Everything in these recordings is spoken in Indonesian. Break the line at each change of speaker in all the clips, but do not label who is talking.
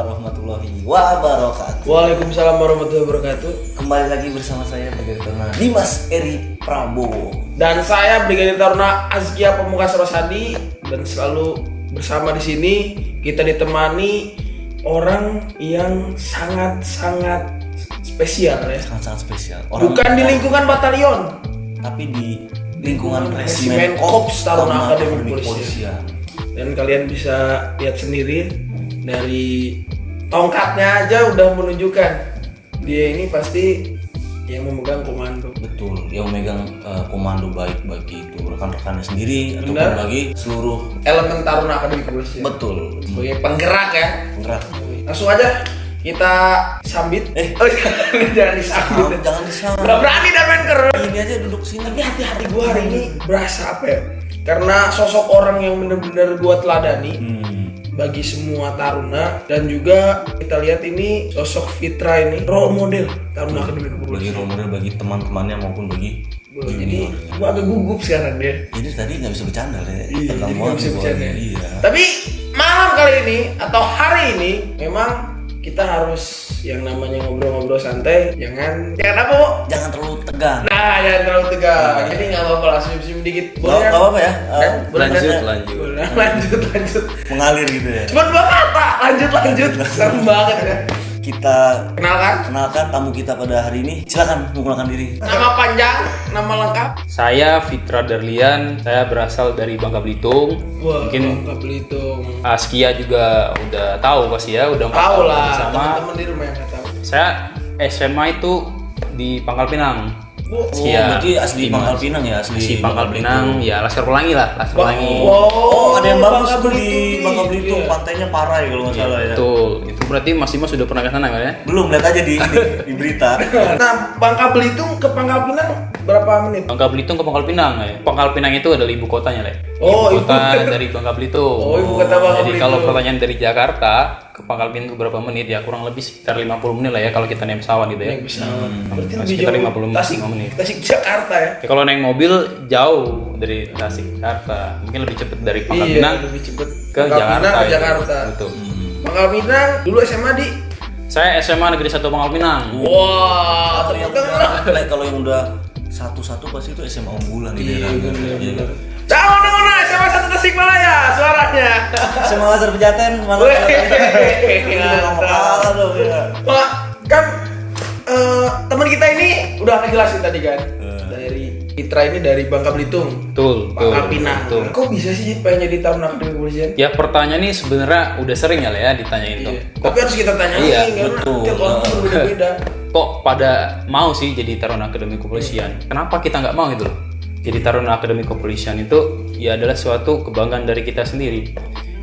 warahmatullahi wabarakatuh.
Waalaikumsalam warahmatullahi wabarakatuh.
Kembali lagi bersama saya Brigadir Taruna Dimas Eri Prabowo
Dan saya Brigadir Taruna Azkia Pamungkas Rosadi, dan selalu bersama di sini kita ditemani orang yang sangat-sangat spesial ya.
Sangat-sangat spesial.
Bukan di lingkungan batalion,
tapi di lingkungan
Resimen Korps Taruna Akademi Kepolisian.
Kepolisian.
Dan kalian bisa lihat sendiri dari tongkatnya aja udah menunjukkan dia ini pasti yang memegang komando.
Betul, yang memegang komando baik bagi itu rekan-rekannya sendiri ataupun
Benar.
bagi seluruh
Elemen Taruna Akademi Kepolisian.
betul
Sebagai penggerak ya.
penggerak.
Langsung aja kita sambit. Jangan disambit.
Jangan disambut.
Gak berani dan main keren.
Ini aja duduk sini.
Tapi hati-hati gue hari ini berasa apa ya? Karena sosok orang yang benar-benar gue teladani bagi semua taruna, dan juga kita lihat ini sosok Fitra ini role model Taruna Akademi
Bagi
Kepolisian.
role model bagi teman-temannya maupun bagi
Jadi
juniornya.
gue agak gugup sekarang dia.
Jadi tadi nggak bisa bercanda ya.
Iya,
Tegang
jadi
banget
nggak bisa
nih,
bercanda.
Boy. Iya.
Tapi malam kali ini atau hari ini memang kita harus yang namanya ngobrol-ngobrol santai, jangan apa Bu?
Jangan terlalu tegang.
Nah, jangan terlalu tegang. Jadi nggak apa-apa lah, senyum-senyum dikit.
Nggak
kan?
apa-apa ya.
Kan? Boleh kan?
Lanjut.
Lanjut.
Mengalir gitu ya.
Cuma dua kata, lanjut. Serem banget ya.
Kita
Kenalkan,
tamu kita pada hari ini. Silakan memperkenalkan diri.
nama panjang, nama lengkap.
Saya Fitra Darlian, saya berasal dari Bangka Belitung.
Wah,
Mungkin
Bangka Belitung.
Askia juga udah tahu pasti ya, udah 4
Tahu
tahun
lah,
bersama.
teman-teman di rumah yang nggak tahu.
Saya SMA itu di Pangkal Pinang.
Bu,
Berarti asli
Dimas.
Pangkal Pinang ya,
Asli Pangkal Pinang, ya Laskar Pelangi lah, Laskar Pelangi.
Oh, ada yang bagus
Bangka
tuh di
Belitung.
Bangka Belitung,
Iya.
pantainya Parai kalau nggak salah ya.
Betul, itu berarti Mas Dimas sudah pernah ke sana kan ya?
Belum, lihat aja di berita.
Nah, Bangka Belitung ke Pangkal Pinang berapa menit?
Bangka Belitung ke Pangkal Pinang ya. Pangkal Pinang itu adalah ibu kotanya, Le.
Oh,
ibu kota
ibu-
dari Bangka Belitung.
Oh, ibu kota Bangka
Jadi
Belitung.
kalau pertanyaan dari Jakarta ke Pangkal Pinang itu berapa menit ya? Kurang lebih sekitar 50 menit lah ya kalau kita naik pesawat gitu ya.
Naik pesawat. Berarti lebih
Sekitar
jauh
55 menit.
Tasik Jakarta ya.
Ya, kalau naik mobil jauh dari Tasik Jakarta, mungkin lebih cepat dari Pangkal Pinang
lebih cepet
ke Jakarta.
Pinang ke
itu.
Jakarta.
Betul.
Pangkal Pinang dulu SMA di.
Saya SMA Negeri 1 Pangkal Pinang.
Wah,
Kalau yang udah, kalau yang udah satu pasti itu SMA unggulan di daerah. Iya kan?
Jangan dengar SMA 1 Tasikmalaya suaranya.
SMA Lazar Pejaten mana?
Wih,
Nggak mau kalah dong ya.
Pak, kan teman kita ini udah ngejelasin tadi kan dari Fitra ini dari Bangka Belitung,
Betul,
Pangkal Pinang.
betul.
Kok bisa sih pengen jadi Taruna Akademi Kepolisian?
Ya pertanyaan ini sebenarnya udah sering ya ditanyain tuh.
Iya. Tapi harus kita tanyain
Iya,
karena
betul.
tiap orang tuh berbeda-beda.
Kok pada mau sih jadi Taruna Akademi Kepolisian? Kenapa kita nggak mau gitu loh? Jadi Taruna Akademi Kepolisian itu ya adalah suatu kebanggaan dari kita sendiri.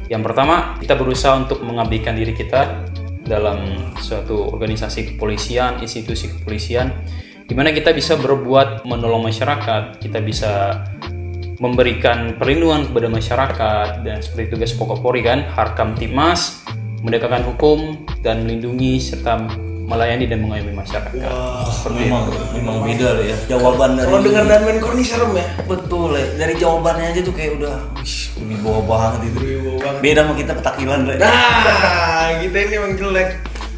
Yang pertama, kita berusaha untuk mengabdikan diri kita dalam suatu organisasi kepolisian, institusi kepolisian, di mana kita bisa berbuat menolong masyarakat, kita bisa memberikan perlindungan kepada masyarakat, dan seperti tugas pokok Polri kan, Harkam Tipmas, menegakkan hukum dan melindungi serta melayani dan mengayomi masyarakat. Seperti itu.
Memang beda lah ya. Jawaban dari
Kalau dengar dan Menko nih serem ya.
betul ya. Dari jawabannya aja tuh kayak udah berwibawa banget itu.
Wibawa banget.
Beda sama kita petakilan Le.
Nah, kita ini emang jelek.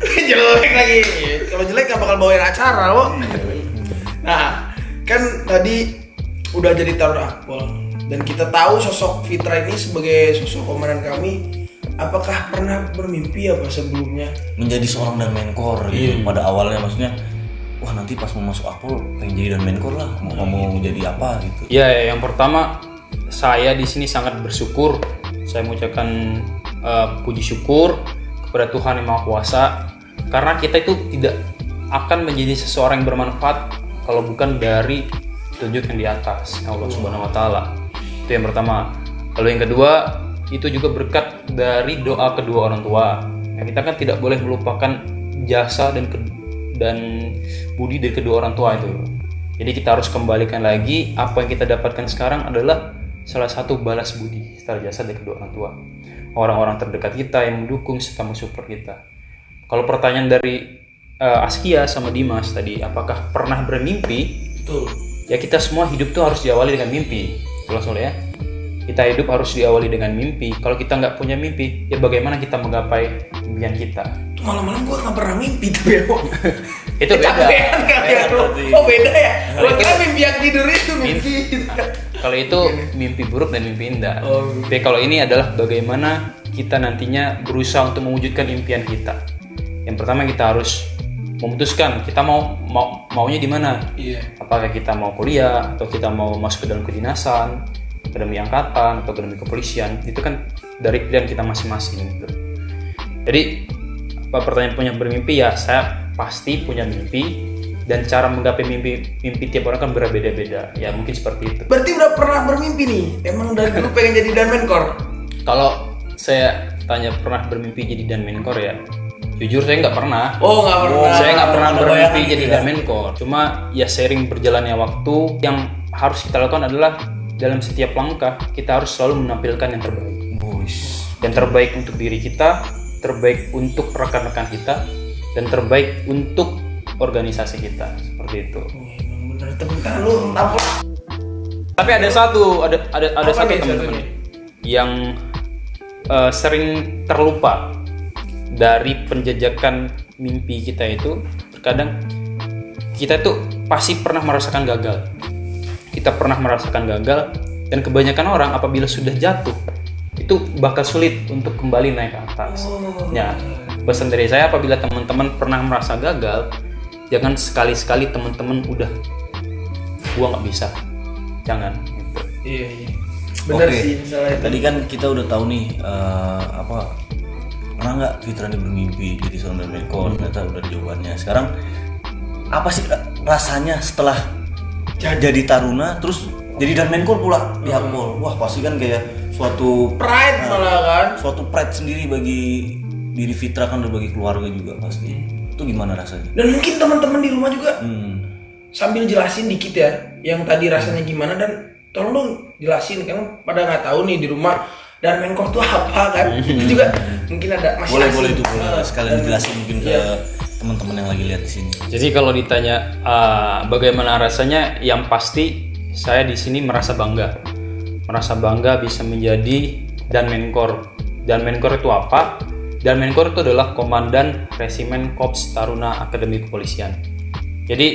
Jelek lagi. Kalau jelek gak bakal bawain acara loh. Nah, kan tadi udah jadi Taruna Akpol, dan kita tahu sosok Fitra ini sebagai sosok komandan kami. Apakah pernah bermimpi apa sebelumnya?
Menjadi seorang dan menkor gitu. Pada awalnya maksudnya wah nanti pas mau masuk Akpol pengen jadi dan menkor lah, mau jadi apa gitu.
Ya, yang pertama saya di sini sangat bersyukur. Saya mengucapkan puji syukur kepada Tuhan Yang Maha Kuasa, karena kita itu tidak akan menjadi seseorang yang bermanfaat kalau bukan dari petunjuk yang di atas, Allah Subhanahu Wa Taala. Itu yang pertama. Lalu yang kedua, itu juga berkat dari doa kedua orang tua. Yang kita kan tidak boleh melupakan jasa dan budi dari kedua orang tua itu. Jadi kita harus kembalikan lagi apa yang kita dapatkan sekarang adalah salah satu balas budi setelah jasa dari kedua orang tua. Orang-orang terdekat kita yang mendukung serta mensupport kita. Kalau pertanyaan dari Askia sama Dimas tadi, apakah pernah bermimpi?
Betul.
Ya kita semua hidup tuh harus diawali dengan mimpi. Langsung ya. kita hidup harus diawali dengan mimpi. Kalau kita nggak punya mimpi, ya bagaimana kita menggapai impian kita?
Tuh malam-malam gue nggak pernah mimpi tapi ya.
Itu beda.
Kecapean kali ya bro. Oh beda ya. Gue kira mimpi yang tidur itu mimpi.
Kalau itu mimpi buruk dan mimpi indah.
Oh.
Tapi kalau ini adalah bagaimana kita nantinya berusaha untuk mewujudkan impian kita. Yang pertama kita harus memutuskan kita maunya di mana.
Iya.
Apakah kita mau kuliah atau kita mau masuk ke dalam kedinasan, akademi angkatan atau akademi kepolisian. Itu kan dari pilihan kita masing-masing gitu. Jadi pertanyaan punya bermimpi, ya saya pasti punya mimpi, dan cara menggapai mimpi tiap orang kan berbeda-beda. Ya mungkin seperti itu.
Berarti udah pernah bermimpi nih? Emang dari dulu pengen jadi Danmenkor?
Kalau saya tanya pernah bermimpi jadi Danmenkor, ya jujur saya nggak pernah.
Oh nggak pernah.
Saya nggak pernah
Ada
bermimpi
bayangan
jadi
gitu ya?
Danmenkor. Cuma ya seiring berjalannya waktu, yang harus kita lakukan adalah dalam setiap langkah kita harus selalu menampilkan yang terbaik. Yang terbaik untuk diri kita, terbaik untuk rekan-rekan kita, dan terbaik untuk organisasi kita, seperti itu.
Emang bener tepuk tangan lu tampol.
Tapi ada satu
Apa
satu
nih,
teman-teman
satu nih?
yang sering terlupa dari penjajakan mimpi kita itu. Terkadang kita tuh pasti pernah merasakan gagal. Kita pernah merasakan gagal, dan kebanyakan orang apabila sudah jatuh itu bakal sulit untuk kembali naik ke atas. Ya, pesan dari saya apabila teman-teman pernah merasa gagal, jangan sekali-sekali teman-teman udah gua nggak bisa. Jangan gitu.
Iya. Bener
Oke.
sih misalnya itu.
Tadi kan kita udah tahu nih pernah nggak Fitra nih bermimpi jadi seorang Danmenkor? Ternyata udah ada jawabannya. Sekarang apa sih rasanya setelah jadi taruna terus jadi Danmenkor pula di Akpol? Wah pasti kan kayak suatu
Pride malah kan.
suatu pride sendiri bagi diri Fitra kan, dan bagi keluarga juga pasti. Itu gimana rasanya?
Dan mungkin teman-teman di rumah juga
Hmm.
sambil jelasin dikit ya, yang tadi rasanya gimana, dan tolong dong jelasin, karena pada nggak tahu nih di rumah Danmenkor tuh apa kan. Itu juga mungkin ada masih
Boleh
asing.
boleh itu boleh sekalian
Dan-
jelasin mungkin ke
iya.
teman-teman yang lagi lihat di sini.
Jadi kalau ditanya bagaimana rasanya, yang pasti saya di sini merasa bangga bisa menjadi Danmenkor. Danmenkor itu apa? Danmenkor itu adalah Komandan Resimen Korps Taruna Akademi Kepolisian. Jadi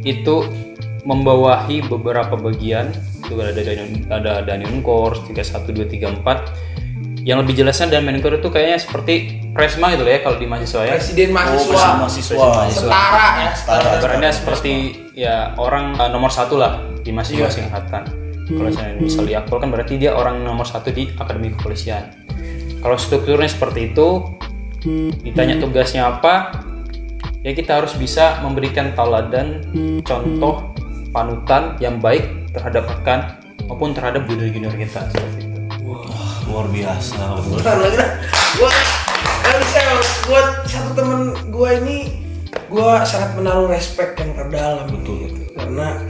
itu membawahi beberapa bagian. Itu ada Danmenkor 31, 2, 3, 4. Yang lebih jelasnya Danmenkor itu kayaknya seperti Presma gitu ya kalau di mahasiswa ya.
Presiden
Presiden
mahasiswa,
mahasiswa.
setara ya, setara.
Ibaratnya seperti ya orang nomor satu lah di masing-masing angkatan. Kalau saya misal di Akpol kan berarti dia orang nomor satu di Akademi Kepolisian. Kalau strukturnya seperti itu, ditanya tugasnya apa, ya kita harus bisa memberikan tauladan, contoh, panutan yang baik terhadap rekan maupun terhadap junior-junior kita seperti itu.
Luar biasa.
Bentar lagi dah. Buat satu temen gue ini, gue sangat menaruh respect yang terdalam.
Betul.
Gitu. Karena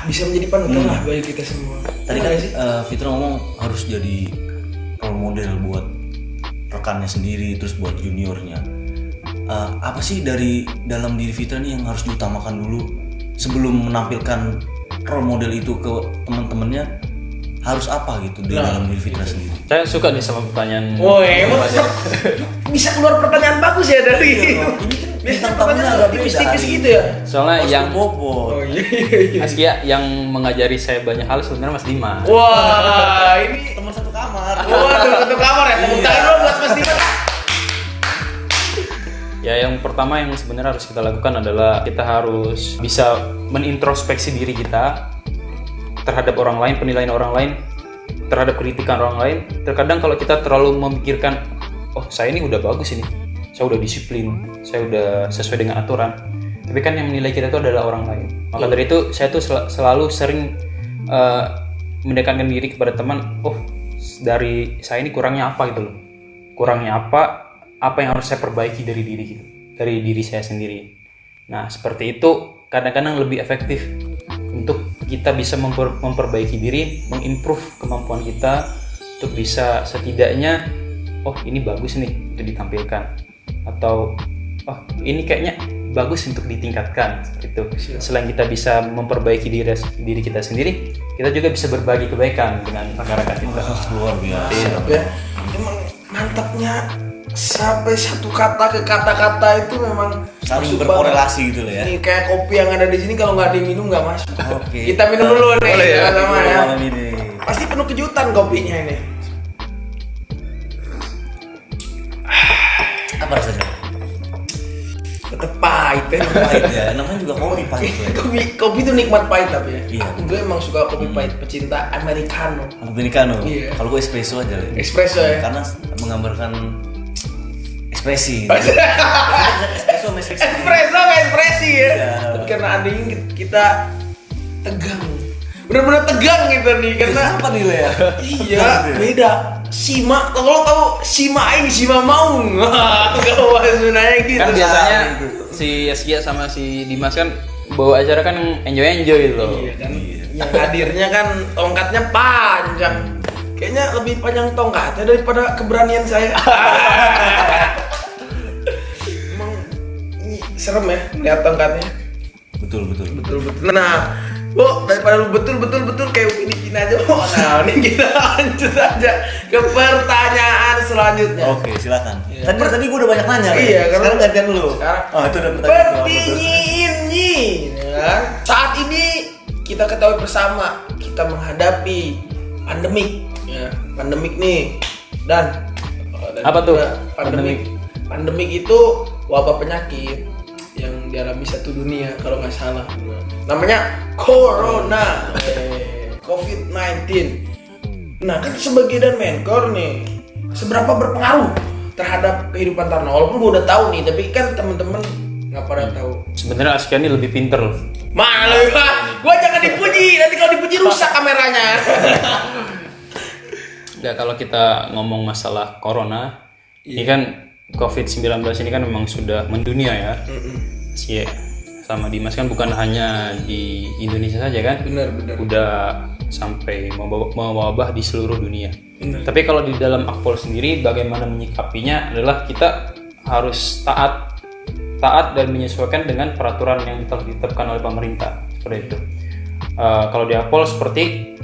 bisa menjadi panutan lah bagi kita semua.
Tadi
Benar
kan
nggak sih?
Fitra ngomong harus jadi role model buat rekannya sendiri, terus buat juniornya. Apa sih dari dalam diri Fitra nih yang harus diutamakan dulu sebelum menampilkan role model itu ke teman-temannya? Harus apa gitu di dalam diri Fitra sendiri?
Saya suka nih sama pertanyaan.
Emang bisa keluar pertanyaan bagus ya dari
bintang
biasanya
tamunya
pertanyaan
agak beda
tipis-tipis
hari
gitu
ini.
ya.
Soalnya yang
Bobot.
Iya.
Askia yang mengajari saya banyak hal sebenarnya Mas Dimas.
Wah, ini
Teman satu kamar.
satu kamar ya. Tepuk tangan dong buat Mas Dimas.
Ya, yang pertama yang sebenarnya harus kita lakukan adalah kita harus bisa menintrospeksi diri kita terhadap orang lain, penilaian orang lain, terhadap kritikan orang lain. Terkadang kalau kita terlalu memikirkan, oh saya ini udah bagus ini, saya udah disiplin, saya udah sesuai dengan aturan. Tapi kan yang menilai kita itu adalah orang lain. Maka dari itu saya tuh selalu sering mendekatkan diri kepada teman. Oh, dari saya ini kurangnya apa gitu loh. Kurangnya apa yang harus saya perbaiki dari diri gitu, dari diri saya sendiri. Nah, seperti itu kadang-kadang lebih efektif untuk kita bisa memperbaiki diri, mengimprove kemampuan kita untuk bisa setidaknya, oh ini bagus nih untuk ditampilkan, atau oh ini kayaknya bagus untuk ditingkatkan seperti itu. Selain kita bisa memperbaiki diri kita sendiri, kita juga bisa berbagi kebaikan dengan rekan-rekan kita.
Luar biasa.
Mantap ya. Emang mantapnya sampai satu kata ke kata-kata itu memang
Saling
masuk
berkorelasi
banget.
gitu loh ya.
Nih kayak kopi yang ada di sini kalau nggak diminum nggak masuk.
Oke.
Kita minum dulu nih
Boleh ya?
sama ya.
Malam ini.
Pasti penuh kejutan kopinya ini.
Apa rasanya?
Tetep pahit ya.
Pahit ya. Namanya juga kopi pahit ya.
Kopi itu nikmat pahit tapi ya.
Iya.
Gue emang suka kopi pahit, pecinta americano.
Americano.
Iya.
Kalau gue espresso aja. Le.
Espresso ya.
Karena menggambarkan ekspresi. Espresso sama ekspresi.
Espresso kayak ekspresi ya.
Iya.
Tapi karena adanya kita tegang. Benar-benar tegang gitu nih karena
Apa nih lo ya?
iya beda. Sima, kalau tahu Sima Aing, Sima Maung. Kalau sebenarnya gitu.
Kan biasanya si Yaskia sama si Dimas kan bawa acara kan enjoy gitu.
Iya kan. Yang hadirnya kan tongkatnya panjang. Kayaknya lebih panjang tongkatnya daripada keberanian saya. Emang ini serem ya lihat tongkatnya.
Betul.
Betul. Nah, daripada lu betul kayak ini aja. Nah, ini kita lanjut aja ke pertanyaan selanjutnya.
Oke, silakan.
Iya.
Tadi gue udah banyak nanya.
Iya,
kan? Sekarang gantian lu.
Sekarang
Oh, itu udah pertanyaan.
Pertinyi, ya. Saat ini kita ketahui bersama kita menghadapi pandemik, ya. Pandemik nih dan
Apa tuh?
Pandemik itu wabah penyakit yang dialami satu dunia kalau nggak salah. Namanya Corona, COVID-19. Nah kan sebagai dan Menkor nih, seberapa berpengaruh terhadap kehidupan Taruna? Walaupun gue udah tahu nih, tapi kan temen-temen nggak pada tahu.
Sebenarnya Askia ini lebih pinter loh.
Malu, gue jangan dipuji. Nanti kalau dipuji rusak kameranya.
Ya kalau kita ngomong masalah corona, ini kan COVID-19 ini kan memang sudah mendunia ya. Iya. Sama Dimas kan bukan hanya di Indonesia saja kan.
Bener.
Udah sampai mewabah di seluruh dunia.
Bener.
Tapi kalau di dalam Akpol sendiri bagaimana menyikapinya adalah kita harus taat dan menyesuaikan dengan peraturan yang telah ditetapkan oleh pemerintah seperti itu. Kalau di Akpol seperti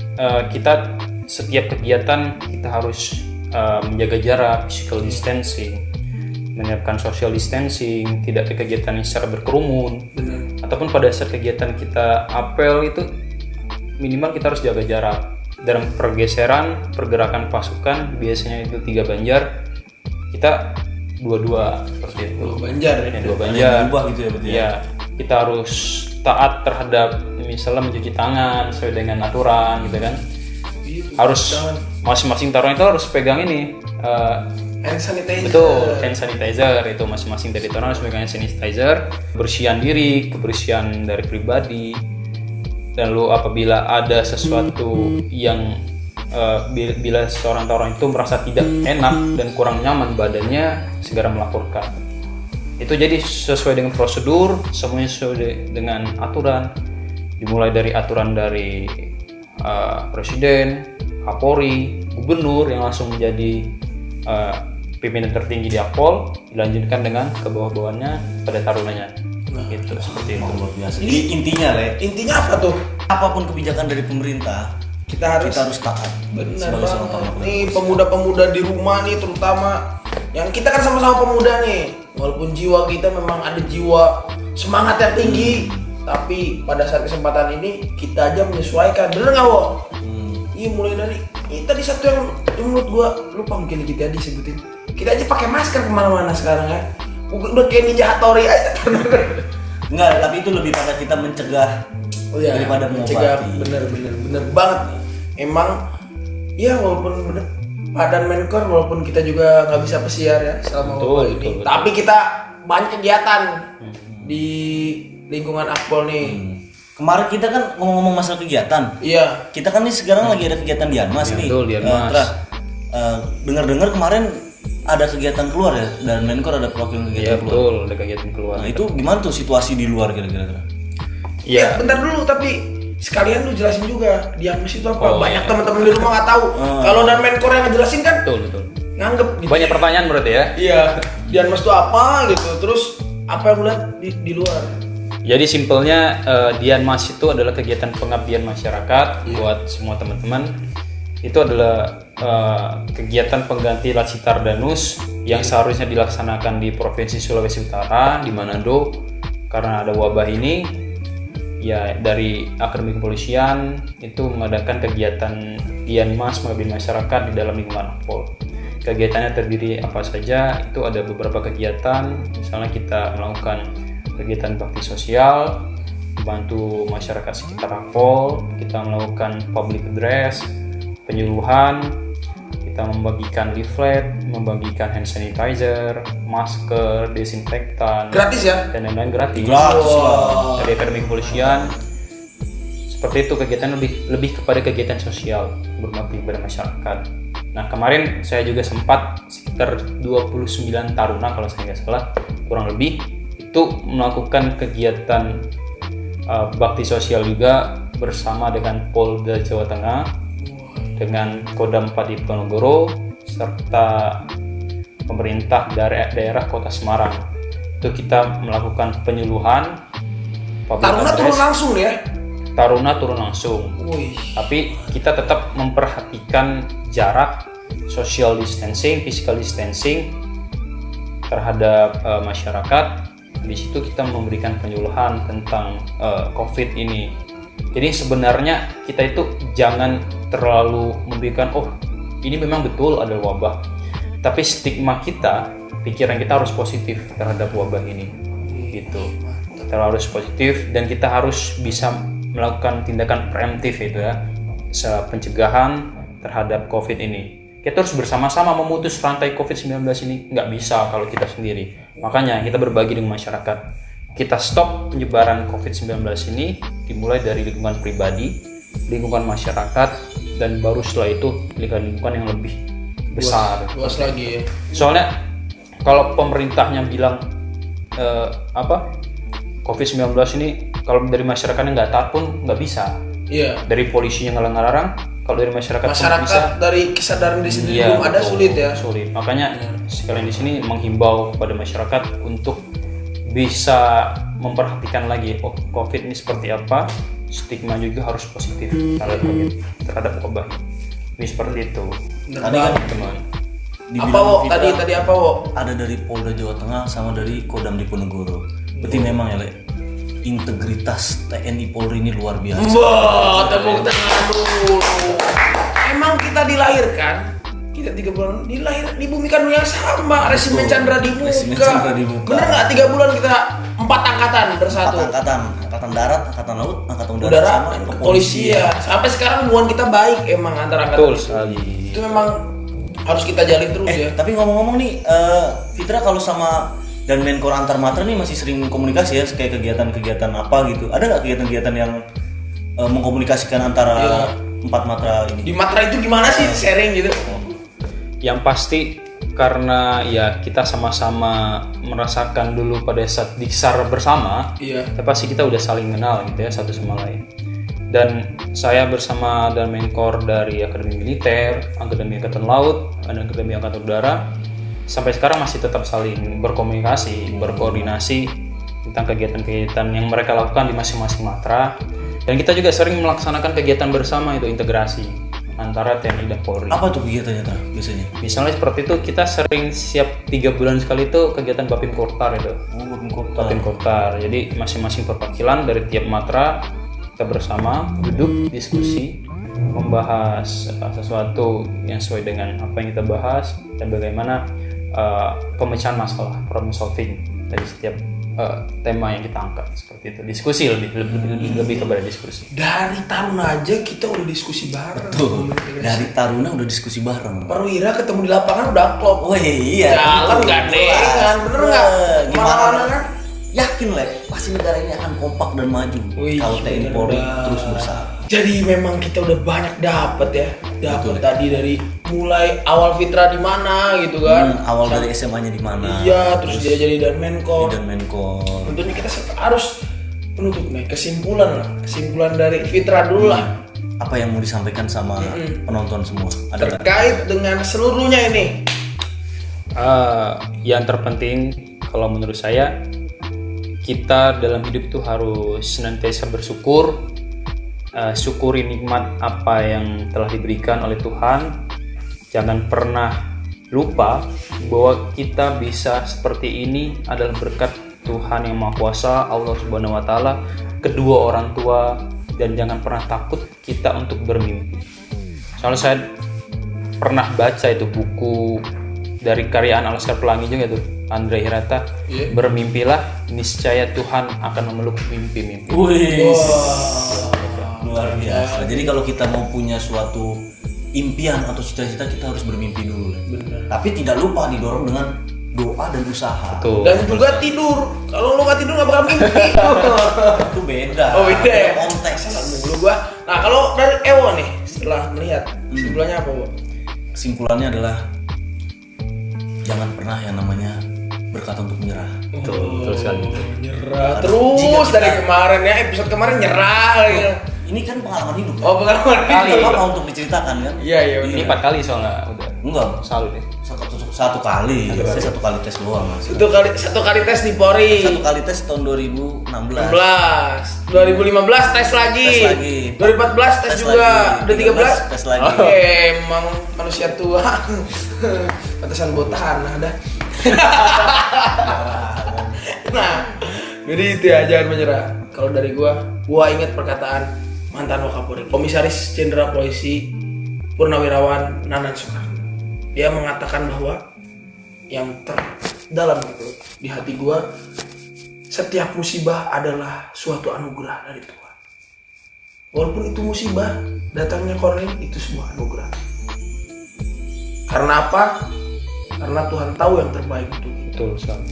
kita setiap kegiatan kita harus menjaga jarak, physical distancing, menyiapkan social distancing, tidak ada kegiatan yang secara berkerumun.
Bener.
Ataupun pada saat kegiatan kita apel itu minimal kita harus jaga jarak. Dalam pergerakan pasukan biasanya itu 3 banjar, kita 2 seperti itu.
2 banjar ya.
Ya, 2
Ada
banjar.
yang berubah gitu ya berarti ya.
Ya, kita harus taat terhadap misalnya mencuci tangan sesuai dengan aturan gitu kan. Harus masing-masing taruna itu harus pegang ini
Hand sanitizer.
betul, hand sanitizer. Itu masing-masing dari taruna harus pegang hand sanitizer, kebersihan diri, kebersihan dari pribadi. Dan lu apabila ada sesuatu yang bila seorang taruna itu merasa tidak enak dan kurang nyaman badannya, segera melaporkan. Itu jadi sesuai dengan prosedur, semuanya sesuai dengan aturan. Dimulai dari aturan dari presiden, Kapolri, gubernur yang langsung menjadi pimpinan tertinggi di Akpol, dilanjutkan dengan ke bawah-bawahnya pada tarunanya. Gitu, seperti itu.
Luar biasa. Jadi intinya Le,
Intinya apa tuh?
apapun kebijakan dari pemerintah,
Kita harus
taat.
benar
sebagai seorang
banget.
taruna.
Nih pemuda-pemuda di rumah nih terutama yang kita kan sama-sama pemuda nih. Walaupun jiwa kita memang ada jiwa semangat yang tinggi, tapi pada saat kesempatan ini kita aja menyesuaikan. Bener nggak Wo? Iya mulai dari ini tadi satu yang menurut gua lupa mungkin kita disebutin. Kita aja pakai masker kemana-mana sekarang ya. Udah kayak Ninja Hattori aja.
Enggak, tapi itu lebih pada kita mencegah daripada
mencegah.
mengobati.
Bener banget. Emang ya walaupun bener Padan Menkor walaupun kita juga nggak bisa pesiar ya selama
Betul,
wabah ini.
betul.
Tapi kita banyak kegiatan di lingkungan Akpol nih.
Kemarin kita kan ngomong-ngomong masalah kegiatan.
Iya.
Kita kan nih sekarang lagi ada kegiatan di Anmas nih.
betul, di Anmas.
Dengar-dengar kemarin ada kegiatan keluar ya, dan Menkor ada perwakilan
Iya
kegiatan keluar.
betul, ada kegiatan keluar.
Nah itu gimana tuh situasi di luar kira-kira?
Iya.
Bentar dulu tapi sekalian lu jelasin juga di Anmas itu apa.
Oh,
Banyak
iya.
teman-teman di rumah nggak tahu. Kalau dan Menkor yang ngejelasin kan
Betul.
nganggep gitu.
Banyak pertanyaan berarti ya?
Iya. Di Anmas itu apa gitu. Terus apa yang lu lihat di luar?
Jadi simpelnya Dianmas itu adalah kegiatan pengabdian masyarakat buat semua teman-teman. Itu adalah kegiatan pengganti Latsitar Danus yang seharusnya dilaksanakan di Provinsi Sulawesi Utara di Manado. Karena ada wabah ini, ya dari Akademi Kepolisian itu mengadakan kegiatan Dianmas mengabdi masyarakat di dalam lingkungan Akpol. Kegiatannya terdiri apa saja? Itu ada beberapa kegiatan, misalnya kita melakukan kegiatan bakti sosial, membantu masyarakat sekitar Akpol, kita melakukan public address, penyuluhan, kita membagikan leaflet, membagikan hand sanitizer, masker, desinfektan,
Gratis ya?
dan lain-lain gratis.
Gratis lah.
Dari Akademi Kepolisian. Seperti itu, kegiatan lebih kepada kegiatan sosial berbakti kepada masyarakat. Nah, kemarin saya juga sempat sekitar 29 taruna kalau saya nggak salah, kurang lebih itu melakukan kegiatan bakti sosial juga bersama dengan Polda Jawa Tengah, dengan Kodam 4 Diponegoro, serta pemerintah daerah Kota Semarang. Itu kita melakukan penyuluhan.
Taruna turun langsung ya?
Taruna turun langsung.
Wih.
Tapi kita tetap memperhatikan jarak, social distancing, physical distancing terhadap masyarakat. Di situ kita memberikan penyuluhan tentang COVID ini. Jadi sebenarnya kita itu jangan terlalu memberikan ini memang betul ada wabah. Tapi stigma kita, pikiran kita harus positif terhadap wabah ini. Gitu. Kita harus positif dan kita harus bisa melakukan tindakan preemptif itu ya, pencegahan terhadap COVID ini. Kita harus bersama-sama memutus rantai COVID-19 ini, nggak bisa kalau kita sendiri. Makanya kita berbagi dengan masyarakat. Kita stop penyebaran COVID-19 ini dimulai dari lingkungan pribadi, lingkungan masyarakat, dan baru setelah itu lingkungan yang lebih besar.
Luas lagi ya.
Soalnya kalau pemerintahnya bilang COVID-19 ini kalau dari masyarakatnya nggak taat pun nggak bisa.
Iya.
Dari polisinya ngelarang, kalau dari masyarakat pun bisa.
Masyarakat dari kesadaran di sini
Iya,
belum ada,
betul,
sulit ya.
Sulit. Makanya sekalian di sini menghimbau kepada masyarakat untuk bisa memperhatikan lagi COVID ini seperti apa. Stigma juga harus positif terhadap wabah ini seperti itu.
Tadi kan
teman.
Apa wo? Tadi apa wo?
Ada dari Polda Jawa Tengah sama dari Kodam Diponegoro. Berarti memang ya, Le, integritas TNI Polri ini luar biasa.
Wah, tepuk tangan dulu. Emang kita dilahirkan, kita 3 bulan dibumikan yang sama, resimen Chandra di
Resimen
muka.
Chandra di muka.
Bener nggak 3 bulan kita 4 angkatan bersatu.
4 angkatan darat, angkatan laut, angkatan udara,
Udara,
sama
kepolisian. Sampai sekarang hubungan kita baik emang antara angkatan.
Betul sekali.
Itu memang harus kita jalin terus ya.
Tapi ngomong-ngomong nih, Fitra kalau sama dan Menkor antar matra nih masih sering komunikasi ya, kayak kegiatan-kegiatan apa gitu. Ada nggak kegiatan-kegiatan yang mengkomunikasikan antara 4 matra ini?
Di matra itu gimana sih sharing gitu?
Yang pasti karena ya kita sama-sama merasakan dulu pada saat diksar bersama,
Iya.
ya pasti kita udah saling kenal gitu ya satu sama lain. Dan saya bersama dan Menkor dari Akademi Militer, Akademi Angkatan Laut, dan Akademi Angkatan Udara sampai sekarang masih tetap saling berkomunikasi, berkoordinasi tentang kegiatan-kegiatan yang mereka lakukan di masing-masing matra. Dan kita juga sering melaksanakan kegiatan bersama, itu integrasi antara TNI dan Polri.
Apa tuh kegiatannya Tra, biasanya?
Misalnya seperti itu, kita sering siap 3 bulan sekali itu kegiatan Bapim Kortar itu. Bapim Kortar. Jadi masing-masing perwakilan dari tiap matra kita bersama duduk diskusi, membahas sesuatu yang sesuai dengan apa yang kita bahas dan bagaimana pemecahan masalah, problem solving dari setiap tema yang kita angkat, seperti itu. Diskusi lebih kepada diskusi.
Dari taruna aja kita udah diskusi bareng.
Tuh, dari taruna udah diskusi bareng.
Perwira ketemu di lapangan udah klop.
Oh iya.
Jalan
gitu.
gandengan, bener nggak?
Gimana
Mana-mana kan?
Yakin Le, pasti negara ini akan kompak dan maju
Wih,
kalau TNI Polri
bener.
terus bersama.
Jadi memang kita udah banyak dapat ya. Dapat
Betul,
tadi dari mulai awal Fitra di mana gitu kan.
Awal dari SMA-nya di mana?
Iya, terus dia jadi dan Menkor.
dan Menkor.
Tentunya kita harus penutup nih kesimpulan lah. Kesimpulan dari Fitra dulu lah.
Apa yang mau disampaikan sama penonton semua? Ada nggak?
Terkait dengan seluruhnya ini.
Yang terpenting kalau menurut saya, kita dalam hidup itu harus senantiasa bersyukur, syukuri nikmat apa yang telah diberikan oleh Tuhan. Jangan pernah lupa bahwa kita bisa seperti ini adalah berkat Tuhan yang Maha Kuasa, Allah Subhanahu wa Ta'ala, kedua orang tua, dan jangan pernah takut kita untuk bermimpi. Soalnya saya pernah baca itu buku dari karyaan Alaskar Pelangi juga tuh, Andre Hirata. Bermimpilah, niscaya Tuhan akan memeluk mimpi-mimpi.
Wih, luar biasa. Jadi kalau kita mau punya suatu impian atau cita-cita, kita harus bermimpi dulu.
Benar.
Tapi tidak lupa didorong dengan doa dan usaha.
Betul.
Dan juga tidur. Kalau lu nggak tidur nggak bakal mimpi.
Itu beda.
Oh beda ya.
Konteks.
Dulu gua. Nah kalau dari Ewo nih, setelah melihat kesimpulannya apa, Wo?
Kesimpulannya adalah jangan pernah yang namanya berkata untuk menyerah.
Betul sekali.
Nyerah
Jika
terus
kita-
dari kemarin ya, episode kemarin nyerah lagi.
Ini kan pengalaman hidup.
Oh pengalaman
Kali.
ini.
Apa untuk diceritakan kan?
Iya iya.
Ini 4 kali soalnya udah.
Enggak,
Salut ya.
satu kali. Saya satu kali tes doang mas.
Satu kali tes di Polri.
Satu kali tes tahun 2016.
2015 tes lagi.
Tes lagi.
2014 tes juga.
lagi.
Udah 13
tes lagi.
Emang manusia tua. Pantesan botahan ada. Nah, jadi itu ya, jangan menyerah. Kalau dari gua ingat perkataan mantan Wakapolri, Komisaris Jenderal Polisi Purnawirawan Nanan Soekarno. Dia mengatakan bahwa yang terdalam gitu di hati gua, setiap musibah adalah suatu anugerah dari Tuhan. Walaupun itu musibah, datangnya koreng itu sebuah anugerah. Karena apa? Karena Tuhan tahu yang terbaik untuk kita.
Betul sekali.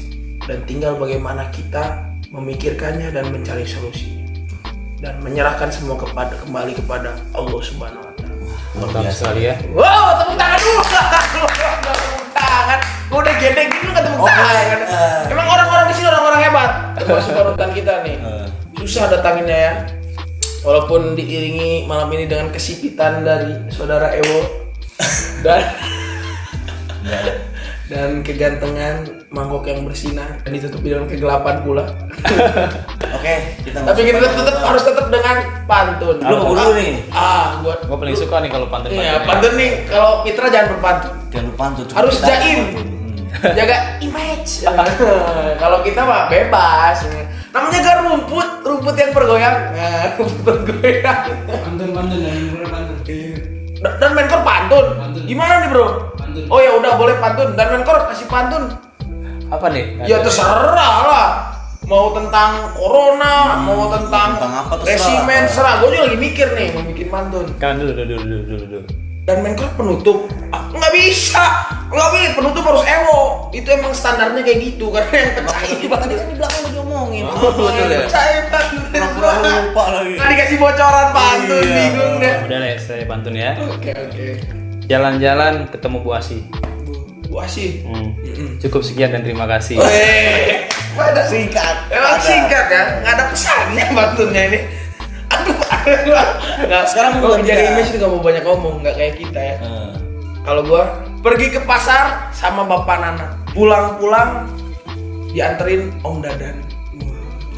Dan tinggal bagaimana kita memikirkannya dan mencari solusinya. Dan menyerahkan semua kembali kepada Allah Subhanahu wa Ta'ala.
Mantap sekali ya.
Wow, tepuk tangan dulu. Tepuk tangan. Gua udah gedek gini nggak tepuk tangan. Emang orang-orang di sini orang-orang hebat. Termasuk panutan kita nih. Susah datanginnya ya. Walaupun diiringi malam ini dengan kesipitan dari saudara Ewo dan kegantengan mangkok yang bersinar dan ditutupi dengan kegelapan pula.
Oke, kita
Tapi kita harus tetap dengan pantun.
Lu mau dulu nih.
Gua
Gua paling suka nih kalau pantun.
Iya, pantun nih. Kalau Mitra jangan berpantun.
Jangan lupa tuh.
Harus jaim. Jaga image. Kalau kita mah bebas. Namanya kan rumput yang bergoyang. Rumput bergoyang.
Pantun dan bener pantun.
Dan Menkor pantun. Gimana nih, Bro? Oh ya udah boleh pantun. Dan Menkor kasih pantun.
Apa nih?
Ya terserah lah. Mau tentang corona, mau tentang
apa terserah.
resimen, serah. Gue juga lagi mikir nih mau bikin pantun.
Kan dulu.
Dan Menkor penutup nggak bisa penutup harus Ewo. Itu emang standarnya kayak gitu karena yang pecah ini
Tadi kan di belakang lagi ngomongin.
betul ya.
pecah pantun.
Pura-pura lupa lagi.
Nggak dikasih bocoran pantun,
Iya.
bingung deh.
Udah deh, saya pantun ya.
Oke.
Jalan-jalan ketemu Bu Asi.
Bu Asih.
Cukup sekian dan terima kasih.
Weh, ada
Singkat.
emang singkat ya, nggak ada pesannya pantunnya ini. Aduh, nggak. Sekarang
bukan
gue jadi
dia.
image nggak mau banyak ngomong, nggak kayak kita ya. Kalau gue pergi ke pasar sama Bapak Nana, pulang-pulang dianterin Om Dadan.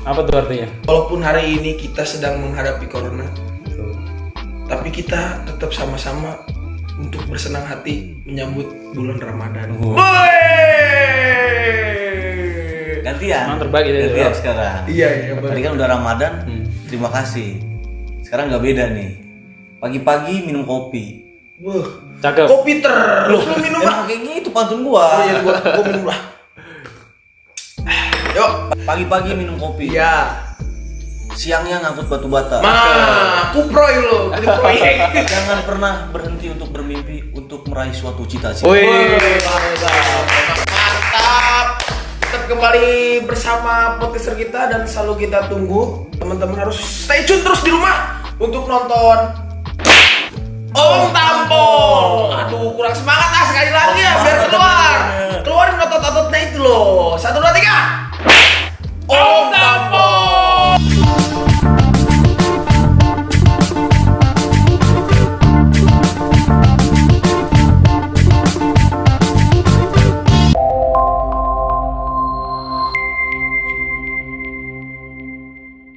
Apa tuh artinya?
Walaupun hari ini kita sedang menghadapi corona, tapi kita tetap sama-sama untuk bersenang hati menyambut bulan Ramadan.
Gantian.
Emang terbaik itu.
Gantian sekarang.
Iya,
Tadi kan udah Ramadan. Terima kasih. Sekarang nggak beda nih. Pagi-pagi minum kopi.
Wah,
Cakep.
kopi terus lu minum lah.
Emang kayak gitu pantun gua.
Oh iya, gua minum lah. Yuk.
Pagi-pagi minum kopi.
Iya.
Siangnya ngangkut batu bata.
Kuproy lu, ini proyek.
Jangan pernah berhenti untuk bermimpi untuk meraih suatu cita-cita.
Mantap. Tetap kembali bersama podcaster kita dan selalu kita tunggu. Teman-teman harus stay tune terus di rumah untuk nonton Om Tampol. Aduh, kurang semangat sekali lagi ya biar keluar. Keluarin otot-ototnya itu loh. 1 2 3.